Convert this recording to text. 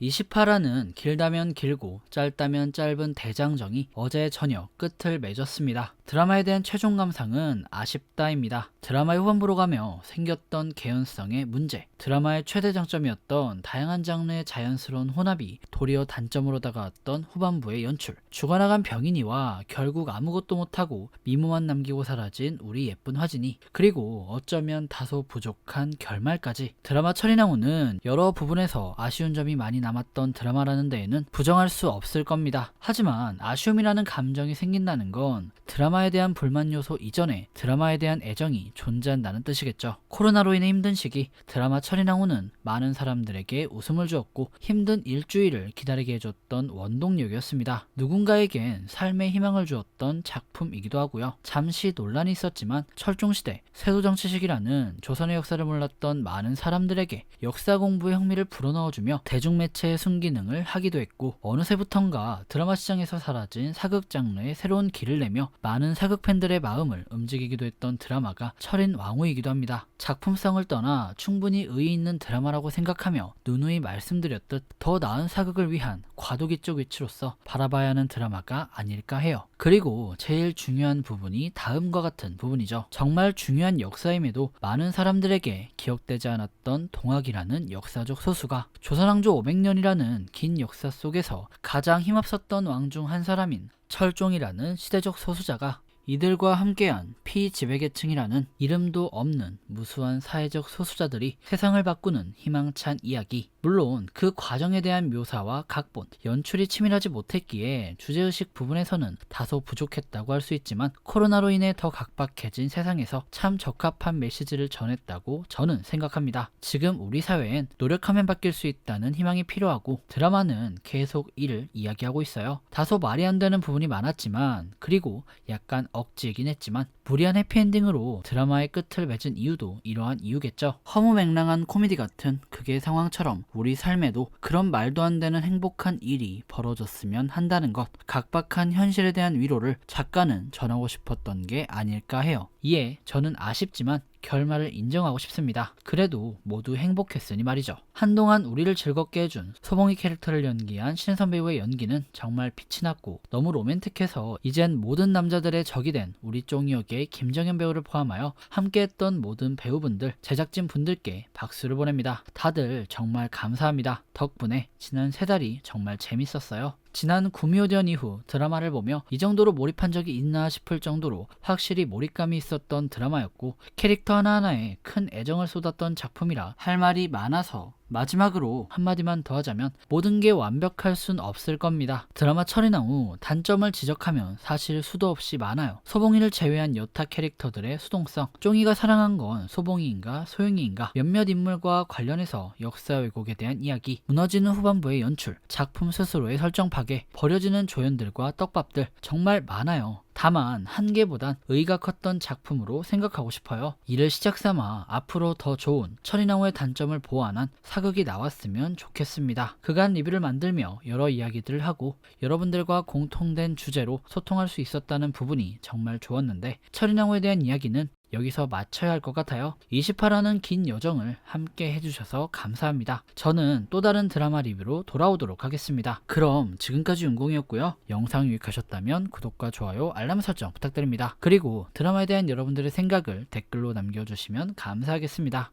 28화는 길다면 길고 짧다면 짧은 대장정이 어제 저녁 끝을 맺었습니다. 드라마에 대한 최종 감상은 아쉽다입니다. 드라마의 후반부로 가며 생겼던 개연성의 문제, 드라마의 최대 장점이었던 다양한 장르의 자연스러운 혼합이 도리어 단점으로 다가왔던 후반부의 연출, 죽어나간 병인이와 결국 아무것도 못하고 미모만 남기고 사라진 우리 예쁜 화진이, 그리고 어쩌면 다소 부족한 결말까지. 드라마 철이나무는 여러 부분에서 아쉬운 점이 많이 남았던 드라마라는 데에는 부정할 수 없을 겁니다. 하지만 아쉬움이라는 감정이 생긴다는 건 드라마에 대한 불만 요소 이전에 드라마에 대한 애정이 존재한다는 뜻이겠죠. 코로나로 인해 힘든 시기, 드라마 철이나무는 많은 사람들에게 웃음을 주었고 힘든 일주일을 기다리게 해줬던 원동력이었습니다. 누군가에겐 삶의 희망을 주었던 작품이기도 하고요. 잠시 논란이 있었지만 철종시대, 세도정치시기라는 조선의 역사를 몰랐던 많은 사람들에게 역사 공부의 흥미를 불어넣어주며 대중매체의 순기능을 하기도 했고, 어느새부턴가 드라마 시장에서 사라진 사극 장르의 새로운 길을 내며 많은 사극 팬들의 마음을 움직이기도 했던 드라마가 철인 왕후이기도 합니다. 작품성을 떠나 충분히 의의 있는 드라마라고 생각하며 누누이 말씀드렸듯 더 나은 사극을 위한 과도기적 위치로서 바라봐야 하는 드라마가 아닐까 해요. 그리고 제일 중요한 부분이 다음과 같은 부분이죠. 정말 중요한 역사임에도 많은 사람들에게 기억되지 않았던 동학이라는 역사적 소수가 조선왕조 500년이라는 긴 역사 속에서 가장 힘없었던 왕 중 한 사람인 철종이라는 시대적 소수자가 이들과 함께한 피지배계층이라는 이름도 없는 무수한 사회적 소수자들이 세상을 바꾸는 희망찬 이야기. 물론 그 과정에 대한 묘사와 각본, 연출이 치밀하지 못했기에 주제의식 부분에서는 다소 부족했다고 할 수 있지만 코로나로 인해 더 각박해진 세상에서 참 적합한 메시지를 전했다고 저는 생각합니다. 지금 우리 사회엔 노력하면 바뀔 수 있다는 희망이 필요하고 드라마는 계속 이를 이야기하고 있어요. 다소 말이 안 되는 부분이 많았지만, 그리고 약간 억지이긴 했지만 무리한 해피엔딩으로 드라마의 끝을 맺은 이유도 이러한 이유겠죠. 허무맹랑한 코미디 같은 극의 상황처럼 우리 삶에도 그런 말도 안 되는 행복한 일이 벌어졌으면 한다는 것, 각박한 현실에 대한 위로를 작가는 전하고 싶었던 게 아닐까 해요. 이에 저는 아쉽지만 결말을 인정하고 싶습니다. 그래도 모두 행복했으니 말이죠. 한동안 우리를 즐겁게 해준 소봉이 캐릭터를 연기한 신혜선 배우의 연기는 정말 빛이 났고 너무 로맨틱해서 이젠 모든 남자들의 적이 된 우리 쫑이역의 김정현 배우를 포함하여 함께했던 모든 배우분들, 제작진 분들께 박수를 보냅니다. 다들 정말 감사합니다. 덕분에 지난 3달이 정말 재밌었어요. 지난 구미호전 이후 드라마를 보며 이 정도로 몰입한 적이 있나 싶을 정도로 확실히 몰입감이 있었던 드라마였고, 캐릭터 하나하나에 큰 애정을 쏟았던 작품이라 할 말이 많아서 마지막으로 한마디만 더 하자면 모든 게 완벽할 순 없을 겁니다. 드라마 철이나무 단점을 지적하면 사실 수도 없이 많아요. 소봉이를 제외한 여타 캐릭터들의 수동성, 쫑이가 사랑한 건 소봉이인가 소영이인가, 몇몇 인물과 관련해서 역사 왜곡에 대한 이야기, 무너지는 후반부의 연출, 작품 스스로의 설정 파괴, 버려지는 조연들과 떡밥들, 정말 많아요. 다만 한계보단 의의가 컸던 작품으로 생각하고 싶어요. 이를 시작삼아 앞으로 더 좋은 철이나무의 단점을 보완한 사극이 나왔으면 좋겠습니다. 그간 리뷰를 만들며 여러 이야기들을 하고 여러분들과 공통된 주제로 소통할 수 있었다는 부분이 정말 좋았는데, 철이나무에 대한 이야기는 여기서 마쳐야 할 것 같아요. 28화는 긴 여정을 함께 해주셔서 감사합니다. 저는 또 다른 드라마 리뷰로 돌아오도록 하겠습니다. 그럼 지금까지 윤공이었고요. 영상 유익하셨다면 구독과 좋아요, 알람 설정 부탁드립니다. 그리고 드라마에 대한 여러분들의 생각을 댓글로 남겨주시면 감사하겠습니다.